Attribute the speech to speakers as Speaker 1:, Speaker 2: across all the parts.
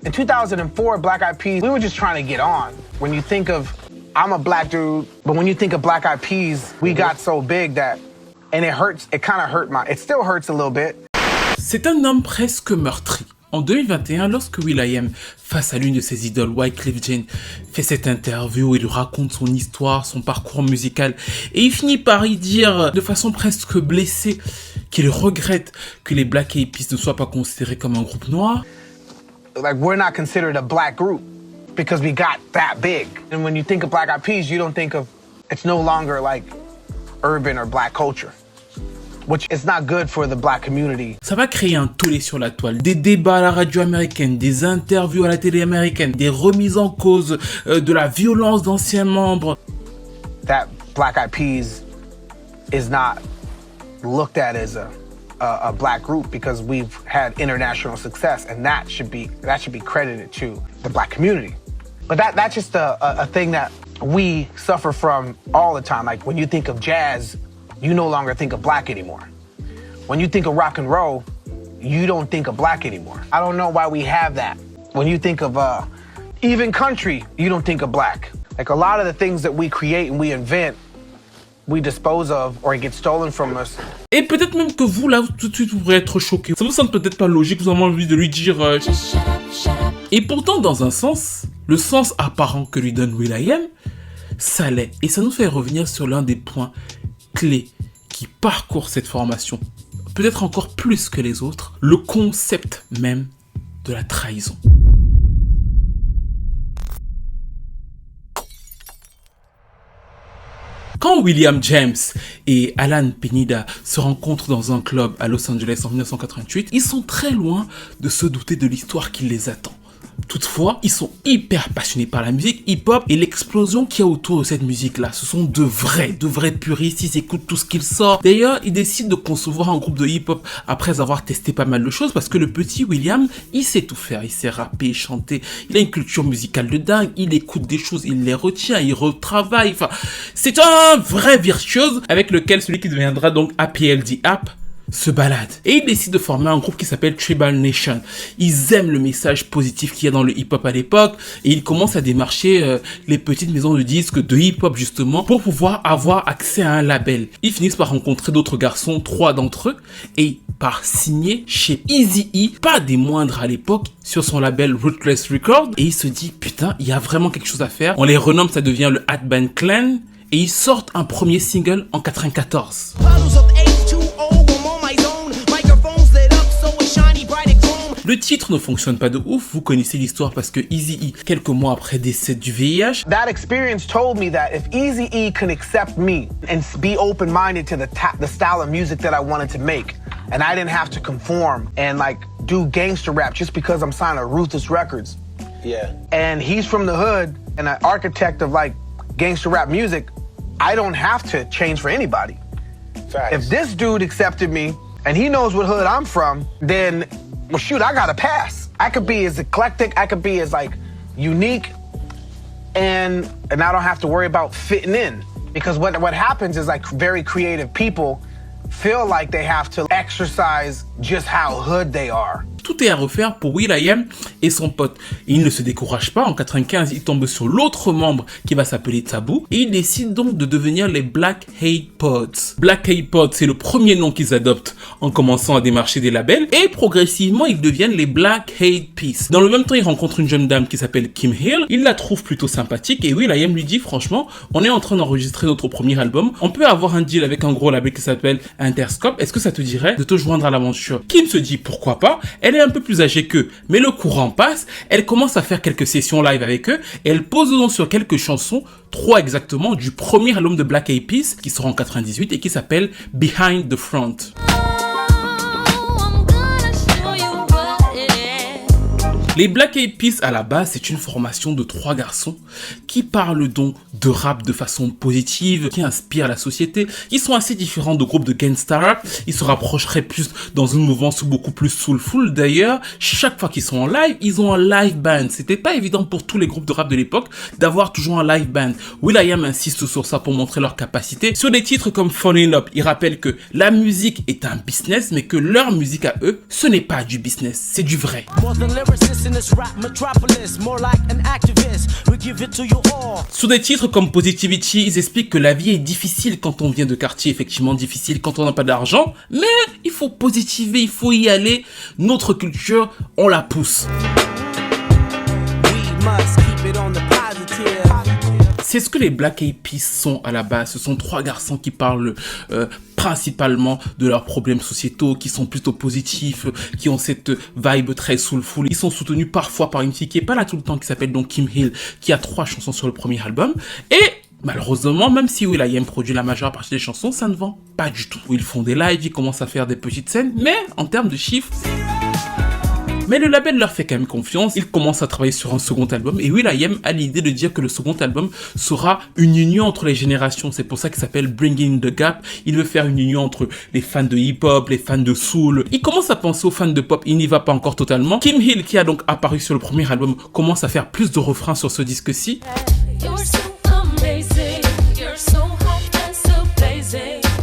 Speaker 1: In 2004, Black Eyed Peas, we were just trying to get on. When you think of, I'm a black dude, but when you think of Black Eyed Peas, we got so big that, and it hurts, it kind of hurt it still hurts a little bit.
Speaker 2: C'est un homme presque meurtri. En 2021, lorsque will.i.am, face à l'une de ses idoles, Wyclef Jean, fait cette interview, il lui raconte son histoire, son parcours musical, et il finit par y dire, de façon presque blessée, qu'il regrette que les Black Eyed Peas ne soient pas considérés comme un groupe noir.
Speaker 1: Like, we're not considered a black group because we got that big. And when you think of Black Eyed Peas, you don't think of, it's no longer like urban or black culture, which is not good for the black community.
Speaker 2: Ça va créer un tollé sur la toile, des débats à la radio américaine, des interviews à la télé américaine, des remises en cause, de la violence d'anciens membres.
Speaker 1: That Black Eyed Peas is not looked at as a black group because we've had international success, and that should be credited to the black community. But that's just a thing that we suffer from all the time. Like when you think of jazz, you no longer think of black anymore. When you think of rock and roll, you don't think of black anymore. I don't know why we have that. When you think of even country, you don't think of black. Like a lot of the things that we create and we invent, we dispose of or it gets stolen from us.
Speaker 2: Et peut-être même que vous, là, tout de suite, vous pourrez être choqué. Ça vous semble peut-être pas logique, vous avez envie de lui dire... Et pourtant, dans un sens, le sens apparent que lui donne will.i.am, ça l'est. Et ça nous fait revenir sur l'un des points clés qui parcourt cette formation, peut-être encore plus que les autres, le concept même de la trahison. Quand William James et Alan Pineda se rencontrent dans un club à Los Angeles en 1988, ils sont très loin de se douter de l'histoire qui les attend. Toutefois, ils sont hyper passionnés par la musique hip-hop et l'explosion qu'il y a autour de cette musique-là. Ce sont de vrais puristes, ils écoutent tout ce qu'il sort. D'ailleurs, ils décident de concevoir un groupe de hip-hop après avoir testé pas mal de choses parce que le petit William, il sait tout faire. Il sait rapper, chanter, il a une culture musicale de dingue, il écoute des choses, il les retient, il retravaille. Enfin, c'est un vrai virtuose avec lequel celui qui deviendra donc APLD App se balade. Et ils décident de former un groupe qui s'appelle Tribal Nation. Ils aiment le message positif qu'il y a dans le hip-hop à l'époque et ils commencent à démarcher les petites maisons de disques de hip-hop justement pour pouvoir avoir accès à un label. Ils finissent par rencontrer d'autres garçons, 3 d'entre eux, et par signer chez Eazy-E, pas des moindres à l'époque, sur son label Ruthless Records. Et il se dit, putain, il y a vraiment quelque chose à faire. On les renomme, ça devient le Hatband Clan. Et ils sortent un premier single en 94. Le titre ne fonctionne pas de ouf, vous connaissez l'histoire parce que Eazy-E, quelques mois après décède du VIH.
Speaker 1: That experience told me that if Eazy-E can accept me and be open-minded to the style of music that I wanted to make, and I didn't have to conform and like do gangster rap just because I'm signed to Ruthless Records. Yeah. And he's from the hood and an architect of like gangster rap music, I don't have to change for anybody. Facts. If this dude accepted me and he knows what hood I'm from, then well, shoot, I got a pass. I could be as eclectic, I could be as like unique, and I don't have to worry about fitting in. Because what happens is like very creative people feel like they have to exercise just how hood they are.
Speaker 2: Tout est à refaire pour will.i.am et son pote. Et il ne se décourage pas. En 95, il tombe sur l'autre membre qui va s'appeler Taboo. Et il décide donc de devenir les Black Eyed Pods. Black Eyed Pods, c'est le premier nom qu'ils adoptent en commençant à démarcher des labels. Et progressivement, ils deviennent les Black Eyed Peas. Dans le même temps, il rencontre une jeune dame qui s'appelle Kim Hill. Il la trouve plutôt sympathique. Et will.i.am lui dit, franchement, on est en train d'enregistrer notre premier album. On peut avoir un deal avec un gros label qui s'appelle Interscope. Est-ce que ça te dirait de te joindre à l'aventure? Kim se dit, pourquoi pas? Elle est un peu plus âgée qu'eux, mais le courant passe, elle commence à faire quelques sessions live avec eux, et elle pose donc sur quelques chansons, 3 exactement, du premier album de Black Eyed Peas, qui sort en 98 et qui s'appelle Behind the Front. Les Black Eyed Peas, à la base, c'est une formation de 3 garçons qui parlent donc de rap de façon positive, qui inspirent la société. Ils sont assez différents de groupes de gangsta rap. Ils se rapprocheraient plus dans une mouvance beaucoup plus soulful. D'ailleurs, chaque fois qu'ils sont en live, ils ont un live band. C'était pas évident pour tous les groupes de rap de l'époque d'avoir toujours un live band. will.i.am insiste sur ça pour montrer leur capacité. Sur des titres comme Fall in Love, ils rappellent que la musique est un business, mais que leur musique à eux, ce n'est pas du business, c'est du vrai. Sur des titres comme Positivity, ils expliquent que la vie est difficile quand on vient de quartier, effectivement difficile quand on n'a pas d'argent, mais il faut positiver, il faut y aller. Notre culture, on la pousse. C'est ce que les Black Eyed Peas sont à la base. Ce sont trois garçons qui parlent principalement de leurs problèmes sociétaux, qui sont plutôt positifs, qui ont cette vibe très soulful. Ils sont soutenus parfois par une fille qui est pas là tout le temps, qui s'appelle donc Kim Hill, qui a 3 chansons sur le premier album. Et malheureusement, même si will.i.am produit la majeure partie des chansons, ça ne vend pas du tout. Ils font des lives, ils commencent à faire des petites scènes, mais en termes de chiffres... Mais le label leur fait quand même confiance, ils commencent à travailler sur un second album et will.i.am a l'idée de dire que le second album sera une union entre les générations, c'est pour ça qu'il s'appelle Bringing the Gap. Il veut faire une union entre les fans de hip-hop, les fans de soul. Il commence à penser aux fans de pop, il n'y va pas encore totalement. Kim Hill, qui a donc apparu sur le premier album, commence à faire plus de refrains sur ce disque-ci.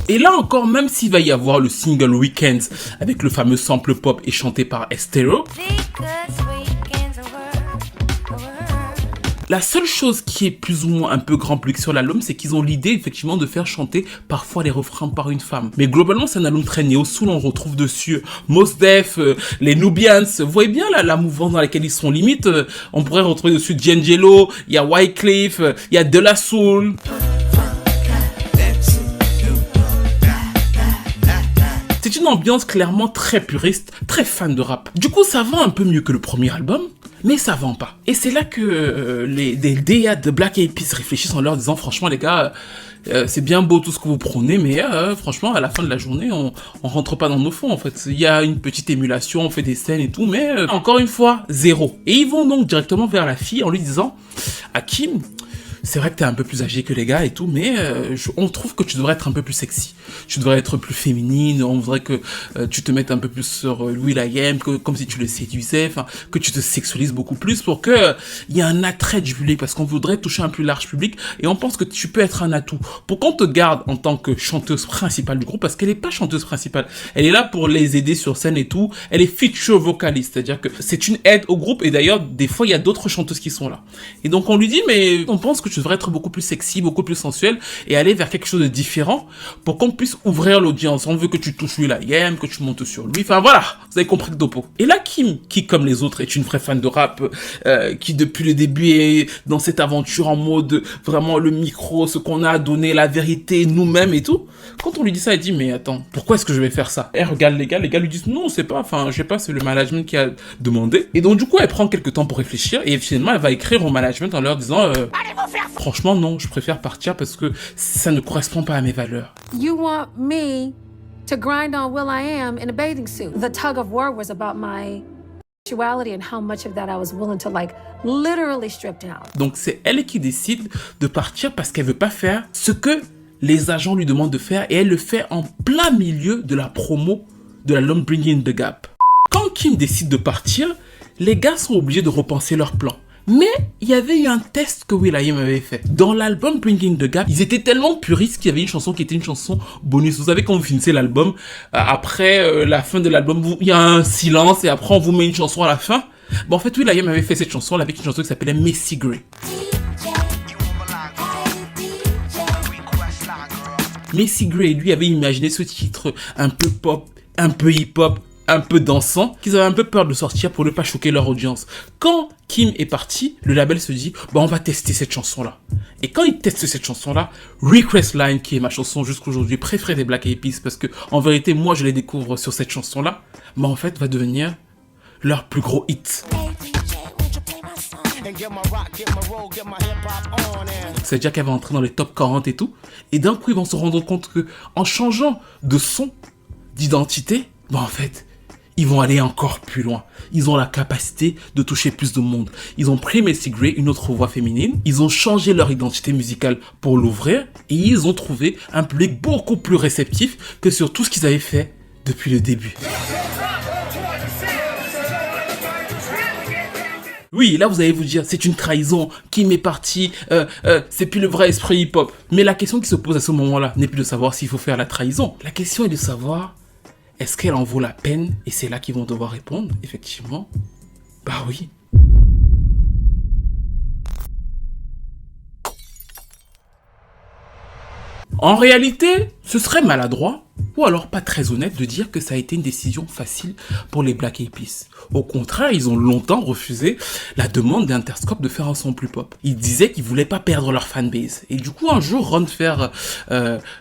Speaker 2: Et là encore, même s'il va y avoir le single Weekends avec le fameux sample pop et chanté par Estero, la seule chose qui est plus ou moins un peu grand public sur l'album, c'est qu'ils ont l'idée effectivement de faire chanter parfois les refrains par une femme. Mais globalement, c'est un album très néo-soul, on retrouve dessus Mos Def, les Nubians, vous voyez bien là, la mouvance dans laquelle ils sont limite, on pourrait retrouver dessus D'Angelo, il y a Wyclef, il y a De La Soul. C'est une ambiance clairement très puriste, très fan de rap. Du coup, ça vend un peu mieux que le premier album, mais ça vend pas. Et c'est là que des DA de Black Eyed Peas réfléchissent en leur disant, franchement les gars, c'est bien beau tout ce que vous prenez, mais franchement, à la fin de la journée, on rentre pas dans nos fonds en fait. Il y a une petite émulation, on fait des scènes et tout, mais encore une fois, zéro. Et ils vont donc directement vers la fille en lui disant, Hakim, c'est vrai que t'es un peu plus âgé que les gars et tout, mais on trouve que tu devrais être un peu plus sexy. Tu devrais être plus féminine, on voudrait que tu te mettes un peu plus sur will.i.am, comme si tu le séduisais, enfin, que tu te sexualises beaucoup plus pour que il y ait un attrait du public, parce qu'on voudrait toucher un plus large public, et on pense que tu peux être un atout. Pour qu'on te garde en tant que chanteuse principale du groupe, parce qu'elle est pas chanteuse principale, elle est là pour les aider sur scène et tout, elle est feature vocaliste, c'est-à-dire que c'est une aide au groupe, et d'ailleurs, des fois, il y a d'autres chanteuses qui sont là. Et donc, on lui dit, mais on pense que tu devrais être beaucoup plus sexy, beaucoup plus sensuel et aller vers quelque chose de différent pour qu'on puisse ouvrir l'audience. On veut que tu touches will.i.am, que tu montes sur lui. Enfin voilà, vous avez compris le topo. Et là, Kim, qui comme les autres est une vraie fan de rap, qui depuis le début est dans cette aventure en mode vraiment le micro, ce qu'on a donné, la vérité, nous-mêmes et tout. Quand on lui dit ça, elle dit mais attends, pourquoi est-ce que je vais faire ça? Elle regarde les gars lui disent non, c'est pas, enfin je sais pas, c'est le management qui a demandé. Et donc du coup, elle prend quelques temps pour réfléchir et finalement elle va écrire au management en leur disant franchement non, je préfère partir parce que ça ne correspond pas à mes valeurs.
Speaker 3: You want me to grind on will.i.am in a bathing suit. The tug of war was about my sexuality and how much of that I was willing to like literally strip down.
Speaker 2: Donc c'est elle qui décide de partir parce qu'elle veut pas faire ce que les agents lui demandent de faire et elle le fait en plein milieu de la promo de l'album Bringing the Gap. Quand Kim décide de partir, les gars sont obligés de repenser leur plan. Mais il y avait eu un test que will.i.am avait fait. Dans l'album Bringing the Gap, ils étaient tellement puristes qu'il y avait une chanson qui était une chanson bonus. Vous savez, quand vous finissez l'album, après la fin de l'album, il y a un silence et après on vous met une chanson à la fin. Bon, en fait, will.i.am avait fait cette chanson avec une chanson qui s'appelait Messy Grey. Messy Grey, lui, avait imaginé ce titre un peu pop, un peu hip-hop, un peu dansant, qu'ils avaient un peu peur de sortir pour ne pas choquer leur audience. Quand Kim est parti, le label se dit bah on va tester cette chanson-là. Et quand ils testent cette chanson-là, Request Line, qui est ma chanson jusqu'aujourd'hui préférée des Black Eyed Peas, parce que en vérité moi je les découvre sur cette chanson-là, bah en fait va devenir leur plus gros hit. C'est-à-dire qu'elle va entrer dans les top 40 et tout, et d'un coup ils vont se rendre compte que en changeant de son, d'identité, bah en fait ils vont aller encore plus loin. Ils ont la capacité de toucher plus de monde. Ils ont pris Messy Grey, une autre voix féminine. Ils ont changé leur identité musicale pour l'ouvrir. Et ils ont trouvé un public beaucoup plus réceptif que sur tout ce qu'ils avaient fait depuis le début. Oui, là vous allez vous dire, c'est une trahison, Kim est parti, c'est plus le vrai esprit hip-hop. Mais la question qui se pose à ce moment-là n'est plus de savoir s'il faut faire la trahison. La question est de savoir... est-ce qu'elle en vaut la peine? Et c'est là qu'ils vont devoir répondre, effectivement, Bah oui. En réalité, ce serait maladroit, ou alors pas très honnête de dire que ça a été une décision facile pour les Black Eyed Peas. Au contraire, ils ont longtemps refusé la demande d'Interscope de faire un son plus pop. Ils disaient qu'ils voulaient pas perdre leur fanbase. Et du coup, un jour, Ron Fair,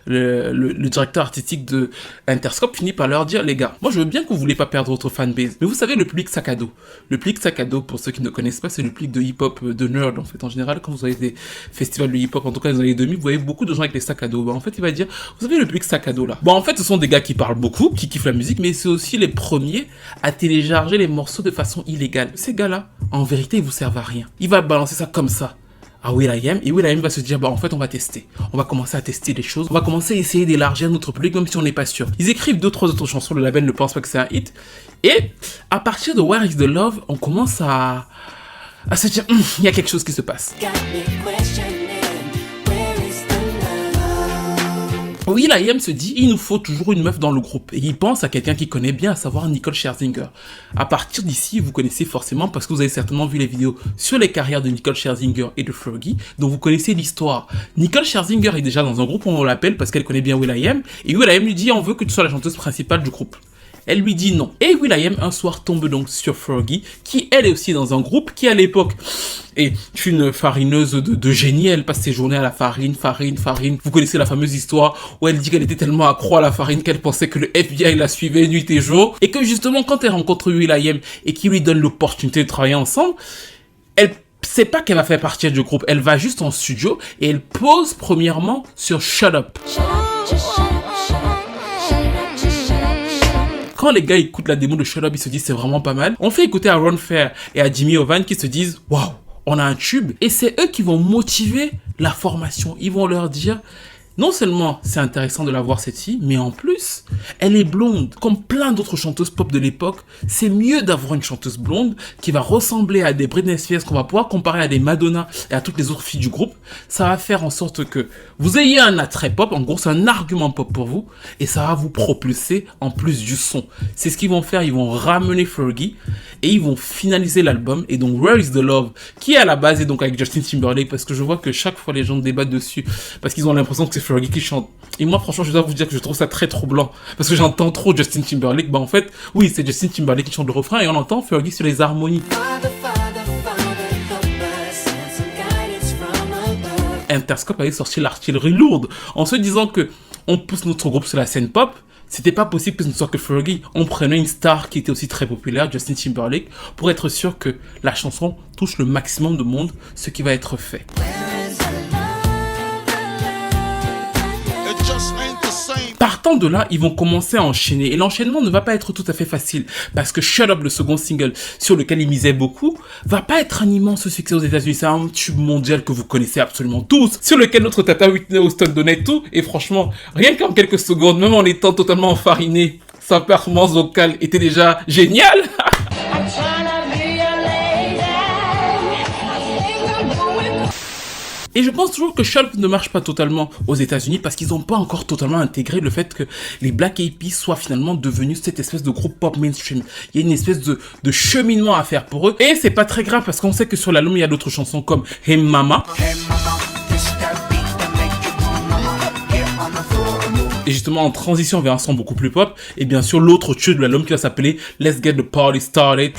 Speaker 2: le directeur artistique de Interscope, finit par leur dire, les gars, moi je veux bien que vous voulez pas perdre votre fanbase, mais vous savez le public sac à dos. Le public sac à dos, pour ceux qui ne connaissent pas, c'est le public de hip-hop, de nerd en fait. En général, quand vous avez des festivals de hip-hop, en tout cas dans les années 2000, vous voyez beaucoup de gens avec les sacs à dos. Bah, en fait, il va dire, vous savez le public sac à dos là. Bon, en fait, ce sont des gars qui parlent beaucoup, qui kiffent la musique, mais c'est aussi les premiers à télécharger les morceaux de façon illégale. Ces gars-là, en vérité, ils vous servent à rien. Il va balancer ça comme ça à will.i.am, et will.i.am va se dire, bah en fait on va tester. On va commencer à tester les choses, on va commencer à essayer d'élargir notre public même si on n'est pas sûr. Ils écrivent 2-3 autres chansons, le label ne pense pas que c'est un hit, et à partir de Where is the Love, on commence à se dire, il y a quelque chose qui se passe. will.i.am se dit, il nous faut toujours une meuf dans le groupe. Et il pense à quelqu'un qu'il connaît bien, à savoir Nicole Scherzinger. À partir d'ici, vous connaissez forcément, parce que vous avez certainement vu les vidéos sur les carrières de Nicole Scherzinger et de Fergie, donc vous connaissez l'histoire. Nicole Scherzinger est déjà dans un groupe, on l'appelle parce qu'elle connaît bien will.i.am, et will.i.am lui dit, on veut que tu sois la chanteuse principale du groupe. Elle lui dit non. Et will.i.am un soir tombe donc sur Fergie, qui elle est aussi dans un groupe qui à l'époque est une farineuse de génie. Elle passe ses journées à la farine. Vous connaissez la fameuse histoire où elle dit qu'elle était tellement accro à la farine qu'elle pensait que le FBI la suivait nuit et jour. Et que justement quand elle rencontre will.i.am et qu'il lui donne l'opportunité de travailler ensemble, elle sait pas qu'elle va faire partie du groupe. Elle va juste en studio et elle pose premièrement sur Shut Up. Quand les gars écoutent la démo de Shut Up, ils se disent c'est vraiment pas mal. On fait écouter à Ron Fair et à Jimmy Ovan qui se disent waouh, on a un tube. Et c'est eux qui vont motiver la formation. Ils vont leur dire non seulement c'est intéressant de la voir cette fille, mais en plus, elle est blonde. Comme plein d'autres chanteuses pop de l'époque, c'est mieux d'avoir une chanteuse blonde qui va ressembler à des Britney Spears qu'on va pouvoir comparer à des Madonna et à toutes les autres filles du groupe. Ça va faire en sorte que vous ayez un attrait pop, en gros c'est un argument pop pour vous, et ça va vous propulser en plus du son. C'est ce qu'ils vont faire, ils vont ramener Fergie, et ils vont finaliser l'album, et donc Where is the Love, qui à la base est donc avec Justin Timberlake, parce que je vois que chaque fois les gens débattent dessus, parce qu'ils ont l'impression que c'est Fergie qui chante. Et moi franchement je dois vous dire que je trouve ça très troublant, parce que j'entends trop Justin Timberlake. Bah en fait, oui c'est Justin Timberlake qui chante le refrain, et on entend Fergie sur les harmonies. Interscope avait sorti l'artillerie lourde, en se disant que on pousse notre groupe sur la scène pop. C'était pas possible que ce ne soit que Fergie. On prenait une star qui était aussi très populaire, Justin Timberlake, pour être sûr que la chanson touche le maximum de monde, ce qui va être fait. Partant de là, ils vont commencer à enchaîner. Et l'enchaînement ne va pas être tout à fait facile. Parce que Shut Up, le second single sur lequel ils misaient beaucoup, va pas être un immense succès aux États-Unis. C'est un tube mondial que vous connaissez absolument tous. Sur lequel notre tata Whitney Houston donnait tout. Et franchement, rien qu'en quelques secondes, même en étant totalement enfariné, sa performance vocale était déjà géniale. Et je pense toujours que Shut Up ne marche pas totalement aux États-Unis parce qu'ils n'ont pas encore totalement intégré le fait que les Black Eyed Peas soient finalement devenus cette espèce de groupe pop mainstream. Il y a une espèce de cheminement à faire pour eux. Et c'est pas très grave parce qu'on sait que sur l'album, il y a d'autres chansons comme Hey Mama. Et justement, en transition vers un son beaucoup plus pop. Et bien sûr, l'autre tube de l'album qui va s'appeler Let's Get the Party Started.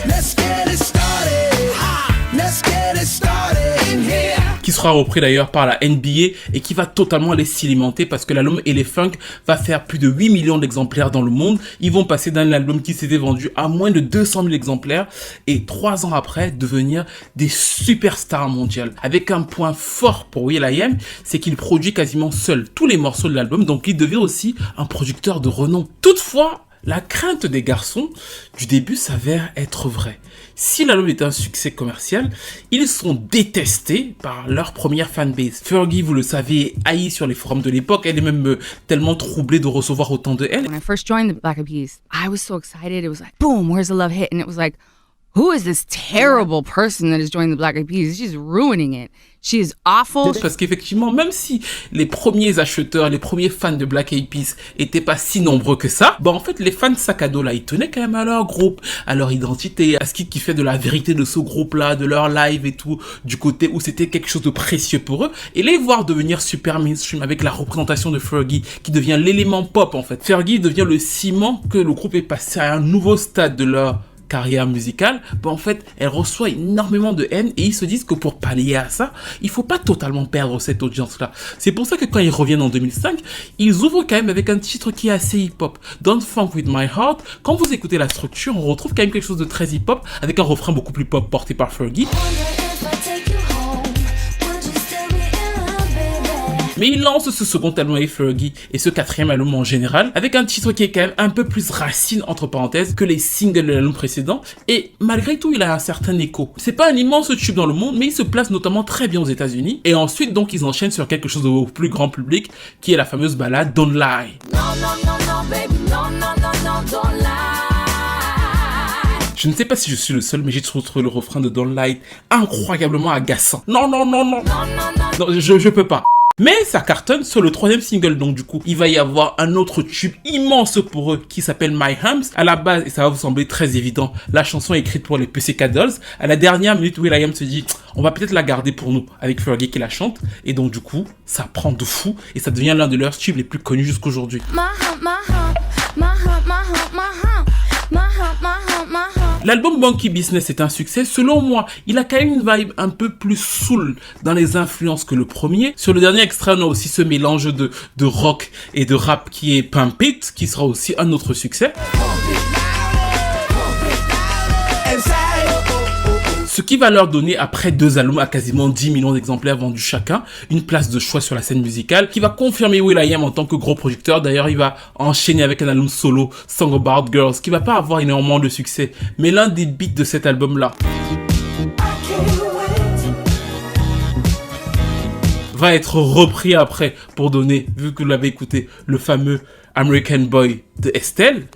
Speaker 2: Qui sera repris d'ailleurs par la NBA et qui va totalement les s'alimenter parce que l'album Elephunk va faire plus de 8 millions d'exemplaires dans le monde. Ils vont passer d'un album qui s'était vendu à moins de 200 000 exemplaires et 3 ans après devenir des superstars mondiales. Avec un point fort pour will.i.am, c'est qu'il produit quasiment seul tous les morceaux de l'album, donc il devient aussi un producteur de renom. Toutefois, la crainte des garçons du début s'avère être vraie. Si l'album est un succès commercial, ils sont détestés par leur première fanbase. Fergie, vous le savez, est haïe sur les forums de l'époque. Elle est même tellement troublée de recevoir autant de haine.
Speaker 4: When I first joined the Black Eyed Peas, I was so excited. It was like, boom, where's the love hit? And it was like, Who is this terrible person that is joining the Black Eyed Peas? She's ruining it. She is awful.
Speaker 2: Parce qu'effectivement, même si les premiers acheteurs, les premiers fans de Black Eyed Peas étaient pas si nombreux que ça, bah en fait les fans de sac à dos là, ils tenaient quand même à leur groupe, à leur identité, à ce qui fait de la vérité de ce groupe là, de leur live et tout, du côté où c'était quelque chose de précieux pour eux. Et les voir devenir super mainstream avec la représentation de Fergie qui devient l'élément pop en fait. Fergie devient le ciment que le groupe est passé à un nouveau stade de leur carrière musicale, bah en fait, elle reçoit énormément de haine et ils se disent que pour pallier à ça, il faut pas totalement perdre cette audience-là. C'est pour ça que quand ils reviennent en 2005, ils ouvrent quand même avec un titre qui est assez hip-hop. Don't Funk With My Heart. Quand vous écoutez la structure, on retrouve quand même quelque chose de très hip-hop avec un refrain beaucoup plus pop porté par Fergie. Mais il lance ce second album avec Fergie et ce quatrième album en général avec un titre qui est quand même un peu plus racine entre parenthèses que les singles de l'album précédent et malgré tout il a un certain écho. C'est pas un immense tube dans le monde mais il se place notamment très bien aux États-Unis et ensuite donc ils enchaînent sur quelque chose de plus grand public qui est la fameuse ballade Don't Lie. Je ne sais pas si je suis le seul, mais j'ai trouvé le refrain de Don't Lie incroyablement agaçant. Non, je peux pas. Mais ça cartonne sur le troisième single, donc du coup, il va y avoir un autre tube immense pour eux qui s'appelle My Hams. À la base, et ça va vous sembler très évident, la chanson est écrite pour les Pussycat Dolls. À la dernière minute, will.i.am se dit, on va peut-être la garder pour nous, avec Fergie qui la chante. Et donc du coup, ça prend de fou et ça devient l'un de leurs tubes les plus connus jusqu'aujourd'hui. L'album Monkey Business est un succès. Selon moi, il a quand même une vibe un peu plus soul dans les influences que le premier. Sur le dernier extrait, on a aussi ce mélange de rock et de rap qui est Pump It, qui sera aussi un autre succès. Ce qui va leur donner, après 2 albums à quasiment 10 millions d'exemplaires vendus chacun, une place de choix sur la scène musicale, qui va confirmer will.i.am en tant que gros producteur. D'ailleurs, il va enchaîner avec un album solo, Song About Girls, qui va pas avoir énormément de succès. Mais l'un des beats de cet album-là va être repris après pour donner, vu que vous l'avez écouté, le fameux American Boy de Estelle.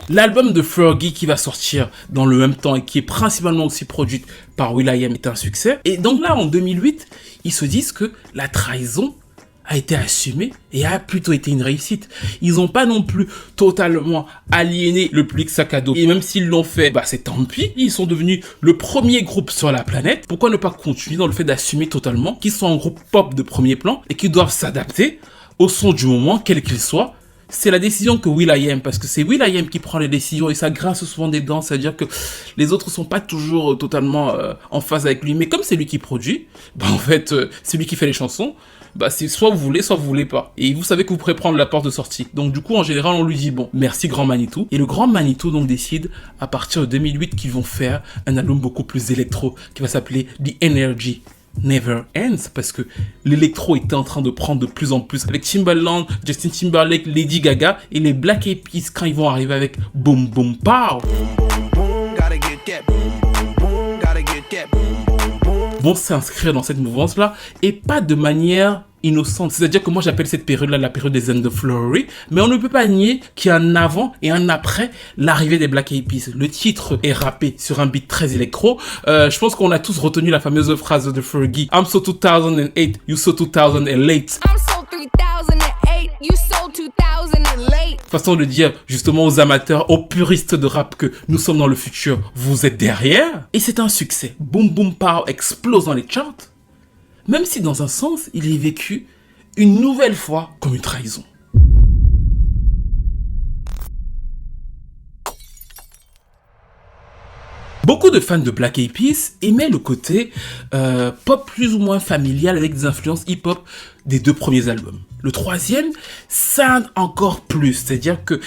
Speaker 2: L'album de Fergie qui va sortir dans le même temps et qui est principalement aussi produite par will.i.am est un succès. Et donc là, en 2008, ils se disent que la trahison a été assumée et a plutôt été une réussite. Ils n'ont pas non plus totalement aliéné le public sac à dos. Et même s'ils l'ont fait, bah c'est tant pis. Ils sont devenus le premier groupe sur la planète. Pourquoi ne pas continuer dans le fait d'assumer totalement qu'ils sont un groupe pop de premier plan et qu'ils doivent s'adapter au son du moment, quel qu'il soit. C'est la décision que will.i.am, parce que c'est will.i.am qui prend les décisions et ça grince souvent des dents, c'est-à-dire que les autres sont pas toujours totalement en phase avec lui, mais comme c'est lui qui produit, bah en fait c'est lui qui fait les chansons, bah c'est soit vous voulez pas, et vous savez que vous pourrez prendre la porte de sortie. Donc du coup en général on lui dit bon merci Grand Manitou, et le Grand Manitou donc décide à partir de 2008 qu'ils vont faire un album beaucoup plus électro qui va s'appeler The Energy Never Ends, parce que l'électro était en train de prendre de plus en plus avec Timbaland, Justin Timberlake, Lady Gaga et les Black Eyed Peas quand ils vont arriver avec Boom Boom Pow. Vont s'inscrire dans cette mouvance là et pas de manière innocente. C'est-à-dire que moi j'appelle cette période-là la période des End of Flowery, mais on ne peut pas nier qu'il y a un avant et un après l'arrivée des Black Eyed Peas. Le titre est rappé sur un beat très électro. Je pense qu'on a tous retenu la fameuse phrase de Fergie. I'm so 2008, you so 2008. I'm so 3008, you so 2008. Façon de dire justement aux amateurs, aux puristes de rap que nous sommes dans le futur, vous êtes derrière. Et c'est un succès. Boom Boom Pow explose dans les charts. Même si dans un sens, il est vécu une nouvelle fois comme une trahison. Beaucoup de fans de Black Eyed Peas aimaient le côté pop plus ou moins familial avec des influences hip-hop des 2 premiers albums. Le troisième scinde encore plus, c'est-à-dire que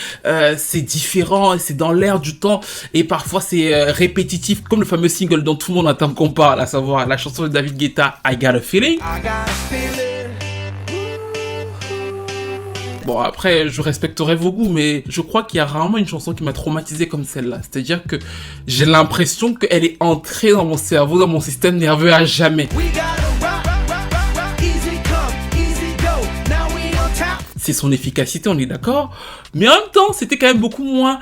Speaker 2: c'est différent, c'est dans l'air du temps et parfois c'est répétitif, comme le fameux single dont tout le monde attend qu'on parle, à savoir la chanson de David Guetta, I Got a Feeling. Bon, après, je respecterai vos goûts, mais je crois qu'il y a rarement une chanson qui m'a traumatisé comme celle-là. C'est-à-dire que j'ai l'impression qu'elle est entrée dans mon cerveau, dans mon système nerveux à jamais. c'est son efficacité, on est d'accord. Mais en même temps, c'était quand même beaucoup moins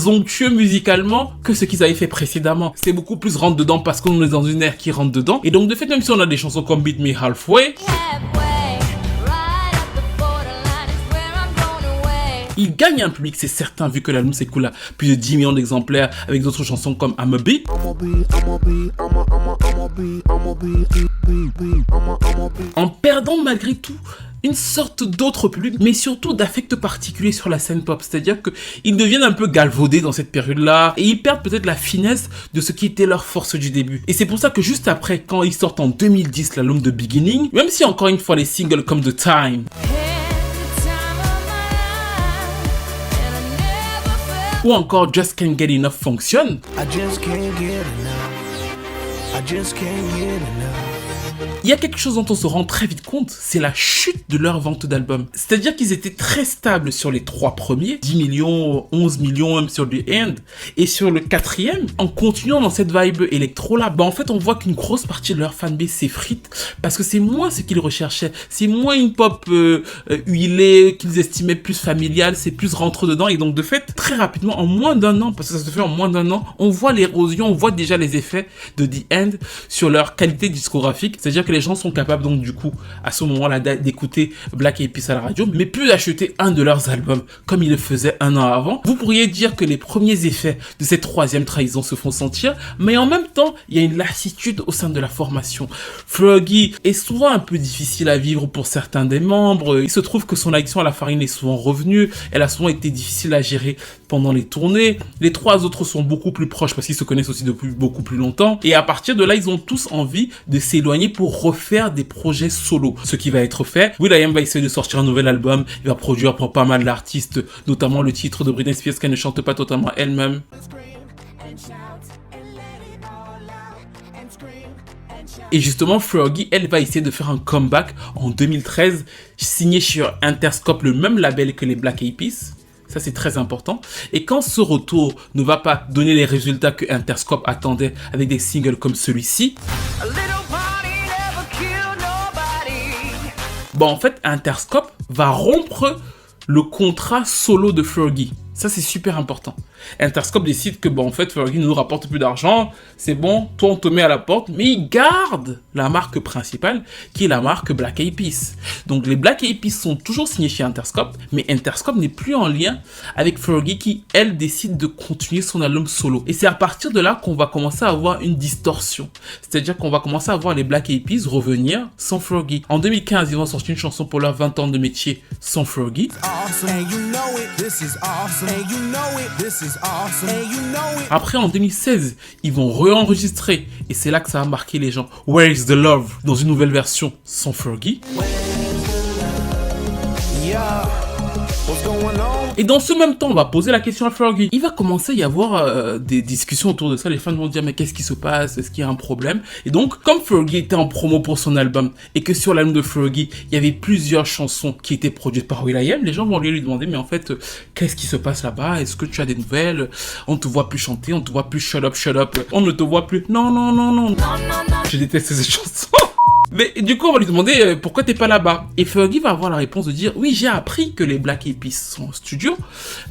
Speaker 2: onctueux musicalement que ce qu'ils avaient fait précédemment. C'est beaucoup plus rentre dedans parce qu'on est dans une ère qui rentre dedans. Et donc de fait, même si on a des chansons comme Beat Me Halfway, il gagne un public, c'est certain, vu que l'album s'écoule à plus de 10 millions d'exemplaires avec d'autres chansons comme I'm a Bee. En perdant malgré tout une sorte d'autre public, mais surtout d'affect particulier sur la scène pop. C'est-à-dire qu'ils deviennent un peu galvaudés dans cette période-là et ils perdent peut-être la finesse de ce qui était leur force du début. Et c'est pour ça que juste après, quand ils sortent en 2010 l'album de Beginning, même si encore une fois les singles comme The Time ou encore Just Can't Get Enough fonctionnent, il y a quelque chose dont on se rend très vite compte, c'est la chute de leur vente d'albums. C'est-à-dire qu'ils étaient très stables sur les 3 premiers, 10 millions, 11 millions même sur The End, et sur le 4e, en continuant dans cette vibe électro-là, en fait on voit qu'une grosse partie de leur fanbase s'effrite, parce que c'est moins ce qu'ils recherchaient, c'est moins une pop huilée, qu'ils estimaient plus familiale, c'est plus rentre dedans, et donc de fait, très rapidement, en moins d'un an, parce que ça se fait en moins d'un an, on voit l'érosion, on voit déjà les effets de The End sur leur qualité discographique. C'est-à-dire que les gens sont capables donc du coup à ce moment-là d'écouter Black Eyed Peas à la radio, mais plus d'acheter un de leurs albums comme ils le faisaient un an avant. Vous pourriez dire que les premiers effets de cette 3e trahison se font sentir, mais en même temps il y a une lassitude au sein de la formation. Fergie est souvent un peu difficile à vivre pour certains des membres. Il se trouve que son addiction à la farine est souvent revenue, elle a souvent été difficile à gérer pendant les tournées. Les 3 autres sont beaucoup plus proches parce qu'ils se connaissent aussi depuis beaucoup plus longtemps, et à partir de là ils ont tous envie de s'éloigner pour refaire des projets solo. Ce qui va être fait, will.i.am va essayer de sortir un nouvel album, il va produire pour pas mal d'artistes, notamment le titre de Britney Spears qu'elle ne chante pas totalement elle-même. Et justement, Fergie, elle va essayer de faire un comeback en 2013, signé sur Interscope, le même label que les Black Eyed Peas. Ça, c'est très important. Et quand ce retour ne va pas donner les résultats que Interscope attendait avec des singles comme celui-ci, en fait, Interscope va rompre le contrat solo de Fergie. Ça, c'est super important. Interscope décide que, en fait, Fergie ne nous rapporte plus d'argent, c'est bon, toi, on te met à la porte, mais il garde la marque principale, qui est la marque Black Eyed Peas. Donc, les Black Eyed Peas sont toujours signés chez Interscope, mais Interscope n'est plus en lien avec Fergie, qui, elle, décide de continuer son album solo. Et c'est à partir de là qu'on va commencer à avoir une distorsion. C'est-à-dire qu'on va commencer à voir les Black Eyed Peas revenir sans Fergie. En 2015, ils vont sortir une chanson pour leurs 20 ans de métier sans Fergie. Après, en 2016, ils vont réenregistrer, et c'est là que ça a marqué les gens, Where is the Love, dans une nouvelle version sans Fergie. Et dans ce même temps, on va poser la question à Fergie. Il va commencer à y avoir des discussions autour de ça. Les fans vont dire, mais qu'est-ce qui se passe? Est-ce qu'il y a un problème? Et donc, comme Fergie était en promo pour son album, et que sur l'album de Fergie, il y avait plusieurs chansons qui étaient produites par will.i.am, les gens vont lui demander, mais en fait, qu'est-ce qui se passe là-bas? Est-ce que tu as des nouvelles? On te voit plus chanter, on te voit plus shut up, on ne te voit plus. Non, non, non, non. Je déteste ces chansons. Mais du coup, on va lui demander pourquoi t'es pas là-bas. Et Fergie va avoir la réponse de dire, oui, j'ai appris que les Black Eyed Peas sont en studio,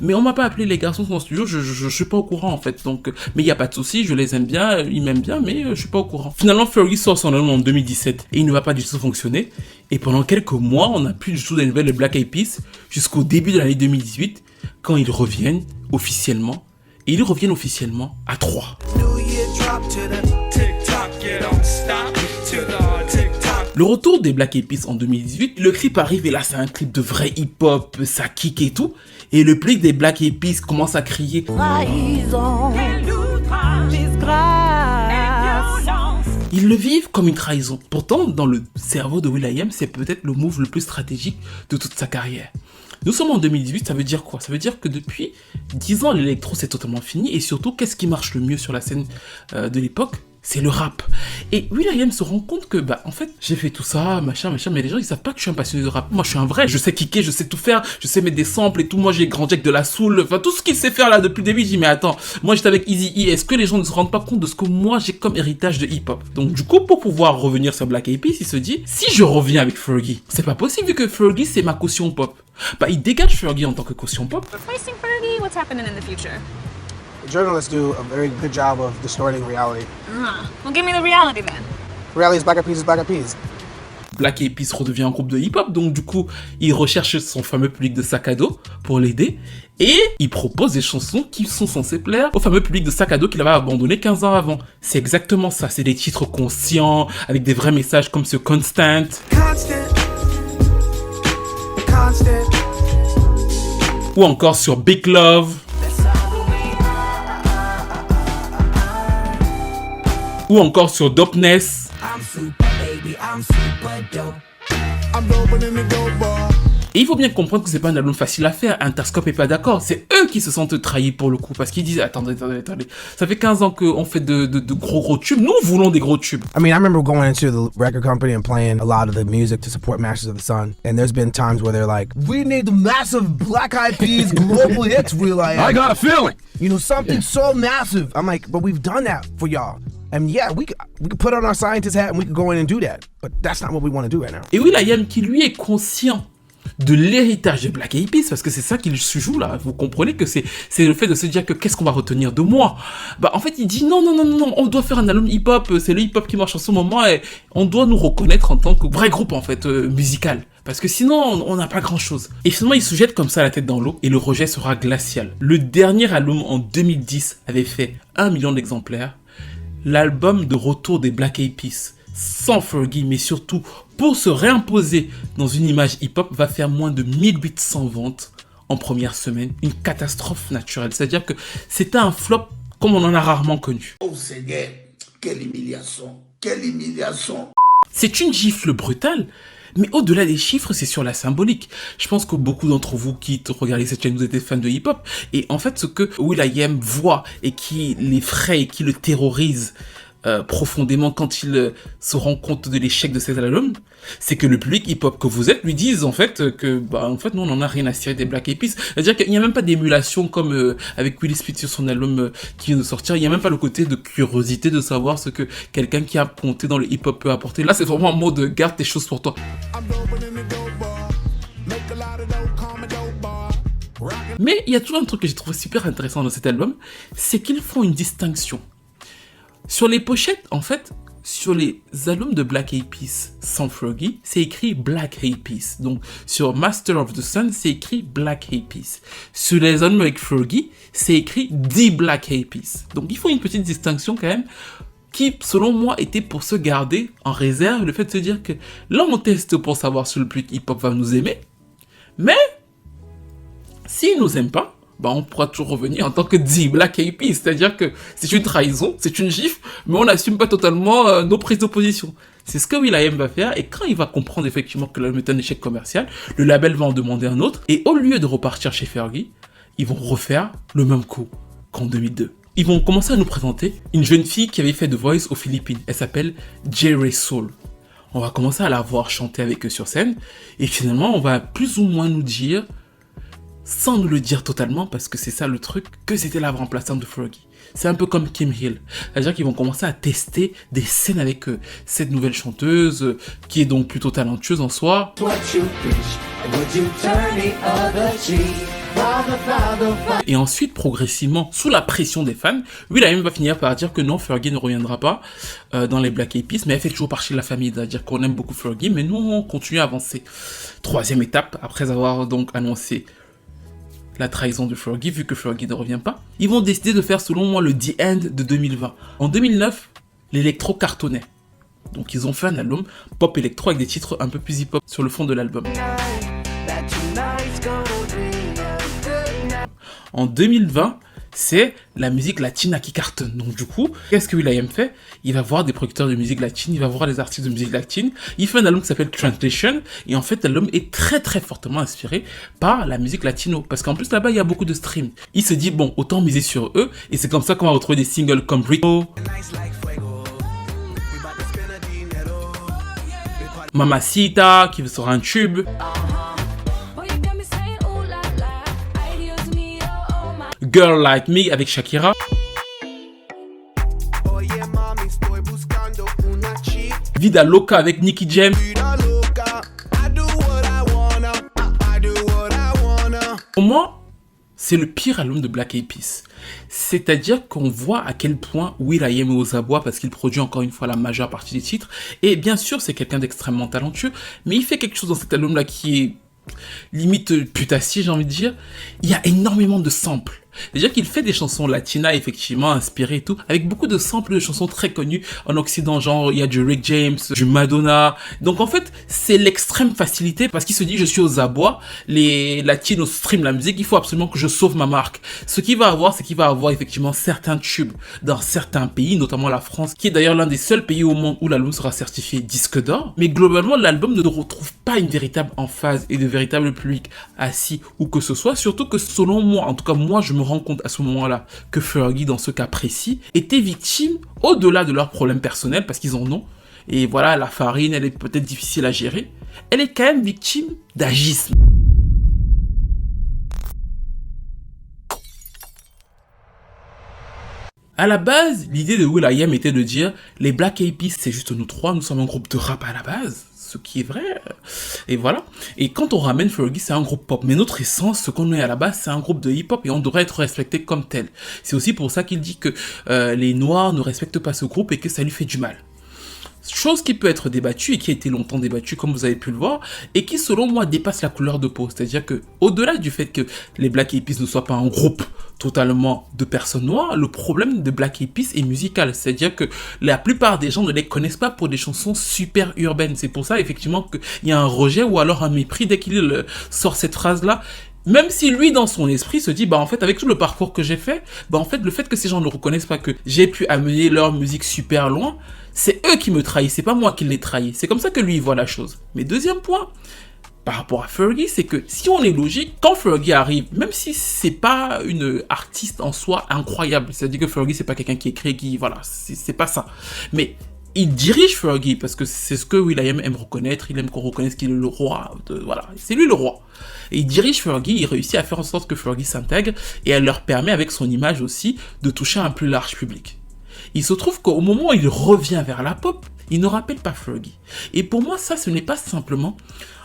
Speaker 2: mais on m'a pas appelé, les garçons sont en studio, je suis pas au courant en fait. Donc, mais il y a pas de souci, je les aime bien, ils m'aiment bien, mais je suis pas au courant. Finalement, Fergie sort son album en 2017 et il ne va pas du tout fonctionner. Et pendant quelques mois, on n'a plus du tout des nouvelles de Black Eyed Peas jusqu'au début de l'année 2018, quand ils reviennent officiellement. Et ils reviennent officiellement à 3. Le retour des Black Eyed Peas en 2018, le clip arrive et là c'est un clip de vrai hip-hop, ça kick et tout. Et le public des Black Eyed Peas commence à crier trahison, ils le vivent comme une trahison. Pourtant, dans le cerveau de will.i.am, c'est peut-être le move le plus stratégique de toute sa carrière. Nous sommes en 2018, ça veut dire quoi? Ça veut dire que depuis 10 ans, l'électro c'est totalement fini. Et surtout, qu'est-ce qui marche le mieux sur la scène de l'époque? c'est le rap. Et will.i.am se rend compte que, bah, en fait, j'ai fait tout ça, machin, mais les gens, ils savent pas que je suis un passionné de rap. Moi, je suis un vrai, je sais kicker, je sais tout faire, je sais mettre des samples et tout. Moi, j'ai grandi avec de la soul, enfin, tout ce qu'il sait faire là depuis le début. Je dis, mais attends, moi, j'étais avec Eazy-E. Est-ce que les gens ne se rendent pas compte de ce que moi, j'ai comme héritage de hip-hop? Donc, du coup, pour pouvoir revenir sur Black Eyed Peas, il se dit, si je reviens avec Fergie, c'est pas possible vu que Fergie, c'est ma caution pop. Bah, il dégage Fergie en tant que caution pop.
Speaker 5: Replacing Fergie? What's happening in the future?
Speaker 1: Journalists do a very good job of distorting reality.
Speaker 5: Well, give me the reality then.
Speaker 1: Reality is Black Eyed Peas is Black Eyed Peas.
Speaker 2: Black Eyed Peas redevient un groupe de hip-hop, donc du coup, il recherche son fameux public de sac à dos pour l'aider, et il propose des chansons qui sont censées plaire au fameux public de sac à dos qu'il avait abandonné 15 ans avant. C'est exactement ça, c'est des titres conscients, avec des vrais messages comme ce Constant. Ou encore sur Big Love. Ou encore sur Dopeness. Et il faut bien comprendre que c'est pas un album facile à faire. Interscope est pas d'accord. C'est eux qui se sentent trahis pour le coup. Parce qu'ils disent, attendez. Ça fait 15 ans qu'on fait de gros tubes. Nous voulons des gros tubes.
Speaker 1: I mean, I remember going into the record company and playing a lot of the music to support Masters of the Sun. And there's been times where they're like, we need the massive Black Eyed Peas global hits, will.i.am.
Speaker 6: I got a feeling.
Speaker 1: You know, something so massive. I'm like, but we've done that for y'all. And yeah, we could put on our scientist hat and we could go in and do that. But that's not what we want to do right now.
Speaker 2: Et will.i.am qui lui est conscient de l'héritage de Black Eyed Peas, parce que c'est ça qu'il se joue là, vous comprenez que c'est le fait de se dire que qu'est-ce qu'on va retenir de moi. Bah en fait il dit non, on doit faire un album hip-hop, c'est le hip-hop qui marche en ce moment et on doit nous reconnaître en tant que vrai groupe en fait musical. Parce que sinon, on n'a pas grand-chose. Et finalement, il se jette comme ça la tête dans l'eau et le rejet sera glacial. Le dernier album en 2010 avait fait 1 million d'exemplaires. L'album de retour des Black Eyed Peas, sans Fergie, mais surtout pour se réimposer dans une image hip-hop, va faire moins de 1800 ventes en première semaine. Une catastrophe naturelle. C'est-à-dire que c'était un flop comme on en a rarement connu.
Speaker 7: Oh Seigneur, quelle humiliation, quelle humiliation.
Speaker 2: C'est une gifle brutale. Mais au-delà des chiffres, c'est sur la symbolique. Je pense que beaucoup d'entre vous qui regardez cette chaîne, vous êtes des fans de hip-hop. Et en fait, ce que will.i.am voit et qui l'effraie et qui le terrorise profondément quand il se rend compte de l'échec de cet album, c'est que le public hip-hop que vous êtes lui dise en fait que nous on en a rien à cirer des Black Eyed Peas. C'est-à-dire qu'il n'y a même pas d'émulation comme avec Will Smith sur son album qui vient de sortir. Il n'y a même pas le côté de curiosité de savoir ce que quelqu'un qui a compté dans le hip-hop peut apporter. Là c'est vraiment un mot de garde tes choses pour toi. Mais il y a toujours un truc que j'ai trouvé super intéressant dans cet album, c'est qu'ils font une distinction. Sur les pochettes, en fait, sur les albums de Black Eyed Peas sans Fergie, c'est écrit Black Eyed Peas. Donc, sur Master of the Sun, c'est écrit Black Eyed Peas. Sur les albums avec Fergie, c'est écrit The Black Eyed Peas. Donc, il faut une petite distinction quand même, qui, selon moi, était pour se garder en réserve le fait de se dire que là, on teste pour savoir si le public hip-hop va nous aimer. Mais, s'il nous aime pas, on pourra toujours revenir en tant que The Black Eyed Peas, c'est-à-dire que c'est une trahison, c'est une gifle, mais on n'assume pas totalement nos prises de position. C'est ce que will.i.am va faire, et quand il va comprendre effectivement que l'album est un échec commercial, le label va en demander un autre, et au lieu de repartir chez Fergie, ils vont refaire le même coup qu'en 2002. Ils vont commencer à nous présenter une jeune fille qui avait fait The Voice aux Philippines, elle s'appelle Jerry Soul. On va commencer à la voir chanter avec eux sur scène, et finalement on va plus ou moins nous dire, sans nous le dire totalement, parce que c'est ça le truc, que c'était la remplaçante de Fergie. C'est un peu comme Kim Hill. C'est-à-dire qu'ils vont commencer à tester des scènes avec cette nouvelle chanteuse, qui est donc plutôt talentueuse en soi. Et ensuite, progressivement, sous la pression des fans, will.i.am va finir par dire que non, Fergie ne reviendra pas dans les Black Eyed Peas, mais elle fait toujours partie de la famille, c'est-à-dire qu'on aime beaucoup Fergie, mais nous, on continue à avancer. Troisième étape, après avoir donc annoncé la trahison de Fergie, vu que Fergie ne revient pas, ils vont décider de faire, selon moi, le The End de 2020. En 2009, l'électro cartonnait. Donc ils ont fait un album pop électro avec des titres un peu plus hip-hop sur le fond de l'album. En 2020, c'est la musique latine qui cartonne. Donc du coup, qu'est-ce que will.i.am fait? Il va voir des producteurs de musique latine, il va voir les artistes de musique latine, il fait un album qui s'appelle Translation, et en fait l'album est très très fortement inspiré par la musique latino, parce qu'en plus là-bas il y a beaucoup de streams. Il se dit bon, autant miser sur eux, et c'est comme ça qu'on va retrouver des singles comme Rico, Mamacita, qui sera un tube. Girl Like Me avec Shakira. Vida Loca avec Nicky Jam. Pour moi, c'est le pire album de Black Eyed Peas. C'est-à-dire qu'on voit à quel point will.i.am est aux abois parce qu'il produit encore une fois la majeure partie des titres. Et bien sûr, c'est quelqu'un d'extrêmement talentueux, mais il fait quelque chose dans cet album-là qui est limite putassier, j'ai envie de dire. Il y a énormément de samples. C'est-à-dire qu'il fait des chansons latinas, effectivement, inspirées et tout, avec beaucoup de samples de chansons très connues en Occident, genre il y a du Rick James, du Madonna. Donc en fait, c'est l'extrême facilité parce qu'il se dit je suis aux abois, les latinos stream la musique, il faut absolument que je sauve ma marque. Ce qu'il va avoir, c'est qu'il va avoir effectivement certains tubes dans certains pays, notamment la France, qui est d'ailleurs l'un des seuls pays au monde où l'album sera certifié disque d'or. Mais globalement, l'album ne retrouve pas une véritable emphase et de véritable public assis ou que ce soit, surtout que selon moi, en tout cas moi je me rends compte à ce moment-là que Fergie, dans ce cas précis, était victime, au-delà de leurs problèmes personnels, parce qu'ils en ont, et voilà, la farine, elle est peut-être difficile à gérer, elle est quand même victime d'agisme. À la base, l'idée de will.i.am était de dire les Black Eyed Peas, c'est juste nous trois, nous sommes un groupe de rap à la base, ce qui est vrai, et voilà. Et quand on ramène Fergie, c'est un groupe pop, mais notre essence, ce qu'on est à la base, c'est un groupe de hip-hop et on devrait être respecté comme tel. C'est aussi pour ça qu'il dit que les Noirs ne respectent pas ce groupe et que ça lui fait du mal. Chose qui peut être débattue et qui a été longtemps débattue, comme vous avez pu le voir, et qui selon moi dépasse la couleur de peau. C'est-à-dire que, au-delà du fait que les Black Eyed Peas ne soient pas un groupe totalement de personnes noires, le problème de Black Eyed Peas est musical. C'est-à-dire que la plupart des gens ne les connaissent pas pour des chansons super urbaines. C'est pour ça, effectivement, qu'il y a un rejet ou alors un mépris dès qu'il sort cette phrase-là. Même si lui, dans son esprit, se dit, bah en fait, avec tout le parcours que j'ai fait, bah en fait, le fait que ces gens ne reconnaissent pas que j'ai pu amener leur musique super loin, c'est eux qui me trahissent, c'est pas moi qui les trahis. C'est comme ça que lui, il voit la chose. Mais deuxième point, par rapport à Fergie, c'est que si on est logique, quand Fergie arrive, même si c'est pas une artiste en soi incroyable, c'est-à-dire que Fergie, c'est pas quelqu'un qui écrit, qui, voilà, c'est pas ça. Mais il dirige Fergie parce que c'est ce que will.i.am aime reconnaître, il aime qu'on reconnaisse qu'il est le roi, voilà, c'est lui le roi. Et il dirige Fergie, il réussit à faire en sorte que Fergie s'intègre et elle leur permet avec son image aussi de toucher un plus large public. Il se trouve qu'au moment où il revient vers la pop, il ne rappelle pas Fergie. Et pour moi, ça, ce n'est pas simplement,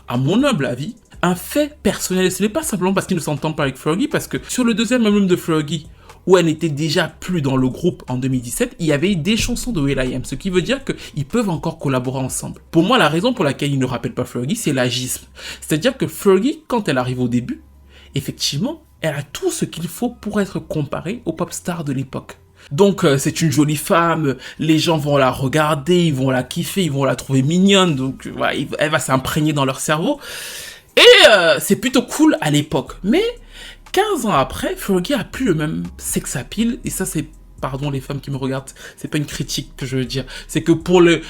Speaker 2: à mon humble avis, un fait personnel. Ce n'est pas simplement parce qu'il ne s'entend pas avec Fergie, parce que sur le deuxième album de Fergie, où elle n'était déjà plus dans le groupe en 2017, il y avait des chansons de will.i.am, ce qui veut dire qu'ils peuvent encore collaborer ensemble. Pour moi, la raison pour laquelle il ne rappelle pas Fergie, c'est l'agisme. C'est-à-dire que Fergie, quand elle arrive au début, effectivement, elle a tout ce qu'il faut pour être comparée aux pop stars de l'époque. Donc c'est une jolie femme, les gens vont la regarder, ils vont la kiffer, ils vont la trouver mignonne, donc voilà, elle va s'imprégner dans leur cerveau. Et c'est plutôt cool à l'époque. Mais 15 ans après, Fergie a plus le même sex appeal, et ça c'est, pardon les femmes qui me regardent, c'est pas une critique que je veux dire, c'est que pour le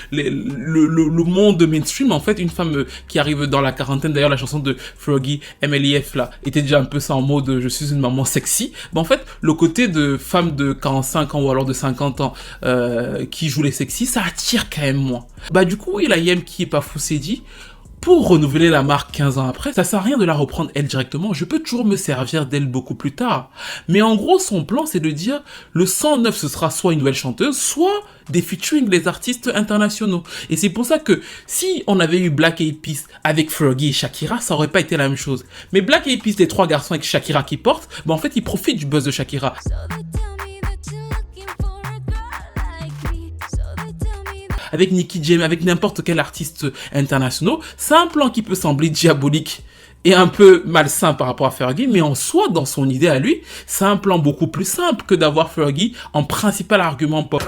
Speaker 2: monde mainstream, en fait, une femme qui arrive dans la quarantaine, d'ailleurs la chanson de Fergie, MLEF là, était déjà un peu ça en mode je suis une maman sexy, mais en fait, le côté de femme de 45 ans ou alors de 50 ans qui joue les sexy, ça attire quand même moins. Bah du coup, will.i.am qui est pas fou s'est dit, pour renouveler la marque 15 ans après, ça sert à rien de la reprendre elle directement, je peux toujours me servir d'elle beaucoup plus tard. Mais en gros, son plan, c'est de dire, le 109, ce sera soit une nouvelle chanteuse, soit des featuring des artistes internationaux. Et c'est pour ça que, si on avait eu Black Eyed Peas avec Fergie et Shakira, ça aurait pas été la même chose. Mais Black Eyed Peas, les trois garçons avec Shakira qui portent, bah en fait, ils profitent du buzz de Shakira. Avec Nicky Jam, avec n'importe quel artiste international, c'est un plan qui peut sembler diabolique et un peu malsain par rapport à Fergie, mais en soi, dans son idée à lui, c'est un plan beaucoup plus simple que d'avoir Fergie en principal argument pop.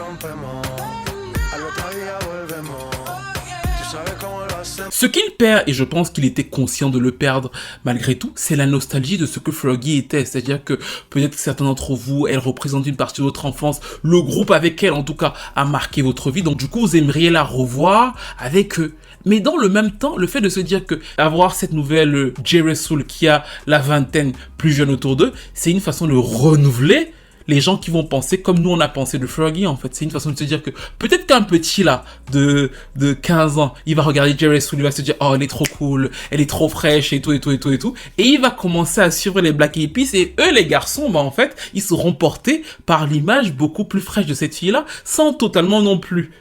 Speaker 2: Ce qu'il perd, et je pense qu'il était conscient de le perdre malgré tout, c'est la nostalgie de ce que Fergie était. C'est-à-dire que peut-être que certains d'entre vous, elle représente une partie de votre enfance, le groupe avec elle en tout cas a marqué votre vie, donc du coup vous aimeriez la revoir avec eux. Mais dans le même temps, le fait de se dire que avoir cette nouvelle Jerry Soul qui a la vingtaine plus jeune autour d'eux, c'est une façon de renouveler les gens qui vont penser comme nous on a pensé de Fergie en fait. C'est une façon de se dire que peut-être qu'un petit là de 15 ans, il va regarder Jerry Soule, il va se dire oh elle est trop cool, elle est trop fraîche et tout et tout et tout et tout. Et il va commencer à suivre les Black Eyed Peas et eux les garçons, bah en fait, ils seront portés par l'image beaucoup plus fraîche de cette fille-là sans totalement non plus,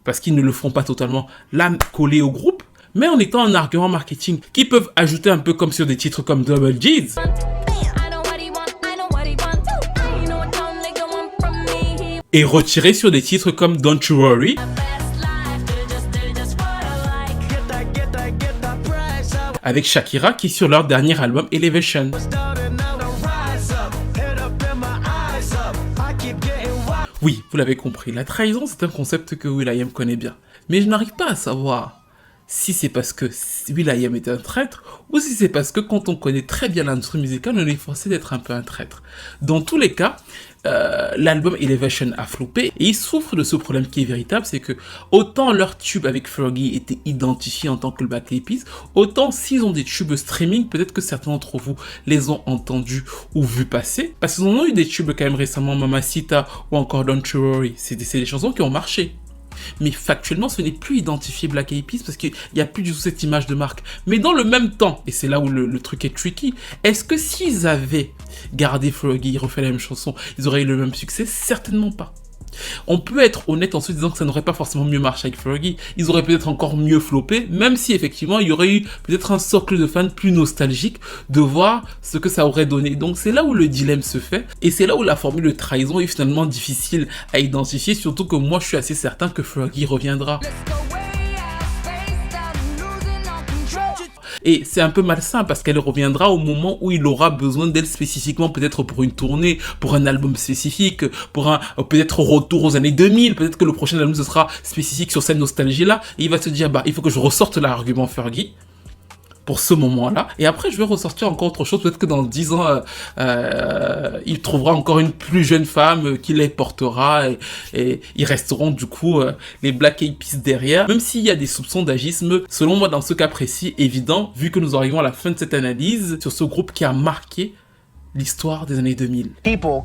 Speaker 2: parce qu'ils ne le feront pas totalement, la coller au groupe, mais en étant un argument marketing qui peuvent ajouter un peu comme sur des titres comme Double G's. Et retirer sur des titres comme Don't You Worry. Avec Shakira qui est sur leur dernier album Elevation. Oui, vous l'avez compris, la trahison c'est un concept que will.i.am connaît bien. Mais je n'arrive pas à savoir si c'est parce que will.i.am est un traître ou si c'est parce que quand on connaît très bien l'industrie musicale, on est forcé d'être un peu un traître. Dans tous les cas, l'album Elevation a floppé et ils souffrent de ce problème qui est véritable, c'est que autant leur tube avec Fergie était identifié en tant que le Black Eyed Peas, autant s'ils ont des tubes streaming, peut-être que certains d'entre vous les ont entendus ou vus passer, parce qu'ils en ont eu des tubes quand même récemment, Mamacita ou encore Don't You Worry, c'est des chansons qui ont marché. Mais factuellement, ce n'est plus identifié Black Eyed Peas parce qu'il n'y a plus du tout cette image de marque. Mais dans le même temps, et c'est là où le truc est tricky, est-ce que s'ils avaient gardé Fergie, refait la même chanson, ils auraient eu le même succès? Certainement pas. On peut être honnête en se disant que ça n'aurait pas forcément mieux marché avec Fergie, ils auraient peut-être encore mieux floppé, même si effectivement il y aurait eu peut-être un socle de fans plus nostalgique de voir ce que ça aurait donné. Donc c'est là où le dilemme se fait, et c'est là où la formule de trahison est finalement difficile à identifier, surtout que moi je suis assez certain que Fergie reviendra. Et c'est un peu malsain parce qu'elle reviendra au moment où il aura besoin d'elle spécifiquement, peut-être pour une tournée, pour un album spécifique, pour un peut-être retour aux années 2000, peut-être que le prochain album ce sera spécifique sur cette nostalgie-là, et il va se dire bah il faut que je ressorte l'argument Fergie pour ce moment-là, et après je vais ressortir encore autre chose, peut-être que dans 10 ans, il trouvera encore une plus jeune femme qui les portera, et ils resteront du coup les Black Eyed Peas derrière, même s'il y a des soupçons d'agisme, selon moi dans ce cas précis, évident, vu que nous arrivons à la fin de cette analyse sur ce groupe qui a marqué l'histoire des années 2000.
Speaker 1: People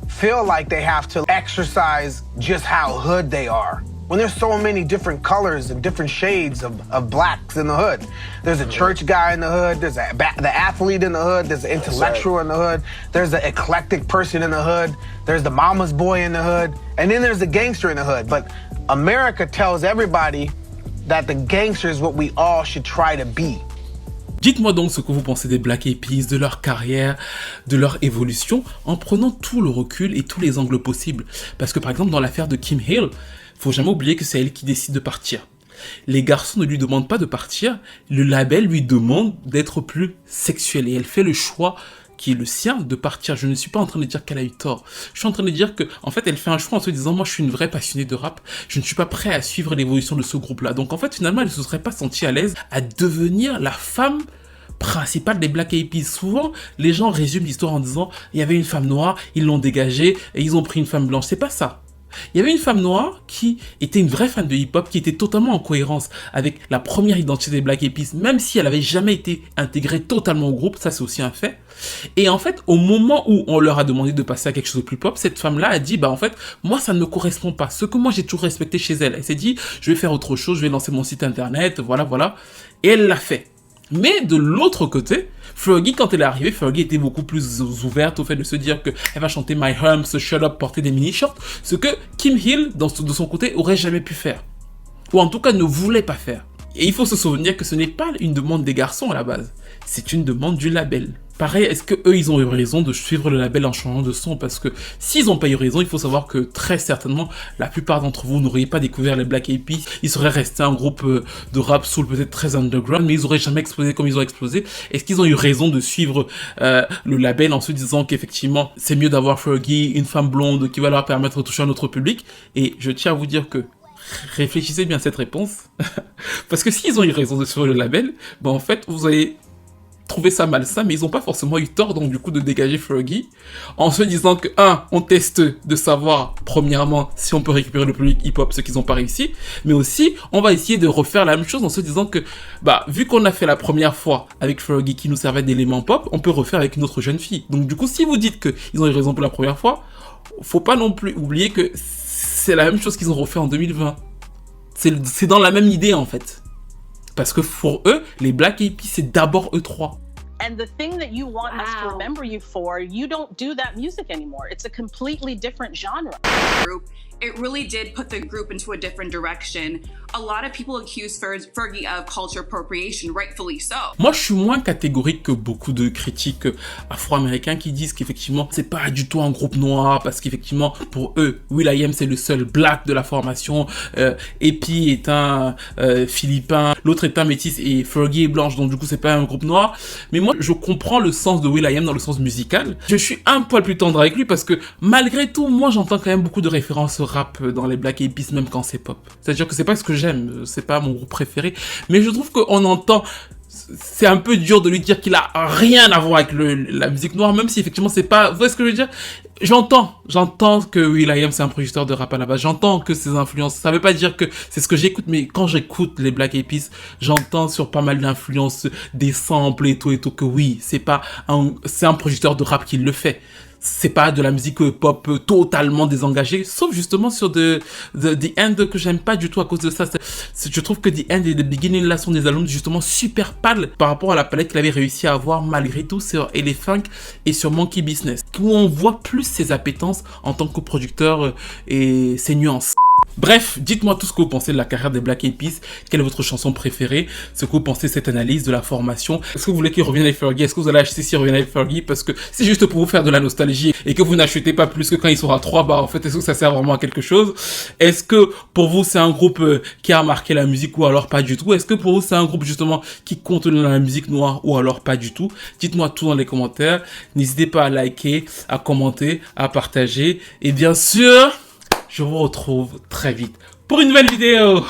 Speaker 1: feel like they have to exercise just how hood they are. When there's so many different colors and different shades of blacks in the hood. There's a church guy in the hood, there's the athlete in the hood, there's the intellectual in the hood, there's the eclectic person in the hood, there's the mama's boy in the hood, and then there's the gangster in the hood. But America tells everybody that the gangster is what we all should try to be.
Speaker 2: Dites-moi donc ce que vous pensez des Black Eyed Peas, de leur carrière, de leur évolution, en prenant tout le recul et tous les angles possibles. Parce que par exemple, dans l'affaire de Kim Hill, faut jamais oublier que c'est elle qui décide de partir. Les garçons ne lui demandent pas de partir, le label lui demande d'être plus sexuel. Et elle fait le choix qui est le sien de partir. Je ne suis pas en train de dire qu'elle a eu tort. Je suis en train de dire que, en fait, elle fait un choix en se disant, moi, je suis une vraie passionnée de rap. Je ne suis pas prêt à suivre l'évolution de ce groupe-là. Donc, en fait, finalement, elle ne se serait pas sentie à l'aise à devenir la femme principale des Black Eyed Peas. Souvent, les gens résument l'histoire en disant, il y avait une femme noire, ils l'ont dégagée et ils ont pris une femme blanche. C'est pas ça. Il y avait une femme noire qui était une vraie fan de hip-hop, qui était totalement en cohérence avec la première identité des Black Eyed Peas, même si elle avait jamais été intégrée totalement au groupe, ça c'est aussi un fait. Et en fait, au moment où on leur a demandé de passer à quelque chose de plus pop, cette femme-là a dit, bah en fait, moi ça ne me correspond pas. Ce que moi j'ai toujours respecté chez elle, elle s'est dit, je vais faire autre chose, je vais lancer mon site internet, voilà, voilà. Et elle l'a fait. Mais de l'autre côté, Fergie, quand elle est arrivée, Fergie était beaucoup plus ouverte au fait de se dire qu'elle va chanter My Humps, Shut Up, porter des mini-shorts, ce que Kim Hill, de son côté, aurait jamais pu faire. Ou en tout cas ne voulait pas faire. Et il faut se souvenir que ce n'est pas une demande des garçons à la base, c'est une demande du label. Pareil, est-ce que eux ils ont eu raison de suivre le label en changeant de son? Parce que s'ils n'ont pas eu raison, il faut savoir que très certainement, la plupart d'entre vous n'auraient pas découvert les Black Eyed Peas. Ils seraient restés un groupe de rap soul peut-être très underground, mais ils auraient jamais explosé comme ils ont explosé. Est-ce qu'ils ont eu raison de suivre le label en se disant qu'effectivement, c'est mieux d'avoir Fergie, une femme blonde qui va leur permettre de toucher un autre public? Et je tiens à vous dire que réfléchissez bien à cette réponse. Parce que s'ils ont eu raison de suivre le label, ben en fait, vous allez trouvé ça malsain, mais ils n'ont pas forcément eu tort, donc du coup, de dégager Fergie, en se disant que, on teste de savoir, premièrement, si on peut récupérer le public hip-hop, ce qu'ils n'ont pas réussi, mais aussi, on va essayer de refaire la même chose en se disant que, vu qu'on a fait la première fois avec Fergie qui nous servait d'élément pop, on peut refaire avec une autre jeune fille. Donc du coup, si vous dites qu'ils ont eu raison pour la première fois, faut pas non plus oublier que c'est la même chose qu'ils ont refait en 2020. C'est dans la même idée, en fait. Parce que pour eux, les Black Eyed Peas, c'est d'abord eux trois.
Speaker 6: And the thing that you want us to remember you for, you don't do that music anymore. It's a completely different genre.
Speaker 8: It really did put the group into a different direction. A lot of people accuse Fergie of culture appropriation, rightfully so.
Speaker 2: Moi, je suis moins catégorique que beaucoup de critiques afro-américains qui disent qu'effectivement, c'est pas du tout un groupe noir parce qu'effectivement, pour eux, will.i.am c'est le seul black de la formation, Epi est un philippin, l'autre est un métis et Fergie est blanche, donc du coup, c'est pas un groupe noir. Mais moi, je comprends le sens de will.i.am dans le sens musical. Je suis un poil plus tendre avec lui parce que malgré tout, moi, j'entends quand même beaucoup de références rap dans les Black Eyed Peas, même quand c'est pop. C'est-à-dire que c'est pas ce que j'aime, c'est pas mon groupe préféré, mais je trouve qu'on entend, c'est un peu dur de lui dire qu'il a rien à voir avec la musique noire, même si effectivement c'est pas, vous voyez ce que je veux dire? J'entends que will.i.am c'est un producteur de rap à la base, j'entends que ses influences, ça veut pas dire que c'est ce que j'écoute, mais quand j'écoute les Black Eyed Peas, j'entends sur pas mal d'influences, des samples et tout, que oui, c'est un producteur de rap qui le fait. C'est pas de la musique pop totalement désengagée, sauf justement sur The End que j'aime pas du tout à cause de ça. Je trouve que The End et The Beginning là sont des albums justement super pâles par rapport à la palette qu'il avait réussi à avoir malgré tout sur Elephant et sur Monkey Business, où on voit plus ses appétences en tant que producteur et ses nuances. Bref, dites-moi tout ce que vous pensez de la carrière des Black Eyed Peas, quelle est votre chanson préférée, ce que vous pensez de cette analyse de la formation, est-ce que vous voulez qu'ils reviennent avec Fergie, est-ce que vous allez acheter s'ils reviennent avec Fergie, parce que c'est juste pour vous faire de la nostalgie et que vous n'achetez pas plus que quand ils sont à 3 en fait, est-ce que ça sert vraiment à quelque chose? Est-ce que pour vous c'est un groupe qui a marqué la musique ou alors pas du tout? Est-ce que pour vous c'est un groupe justement qui compte dans la musique noire ou alors pas du tout? Dites-moi tout dans les commentaires, n'hésitez pas à liker, à commenter, à partager et bien sûr... je vous retrouve très vite pour une nouvelle vidéo.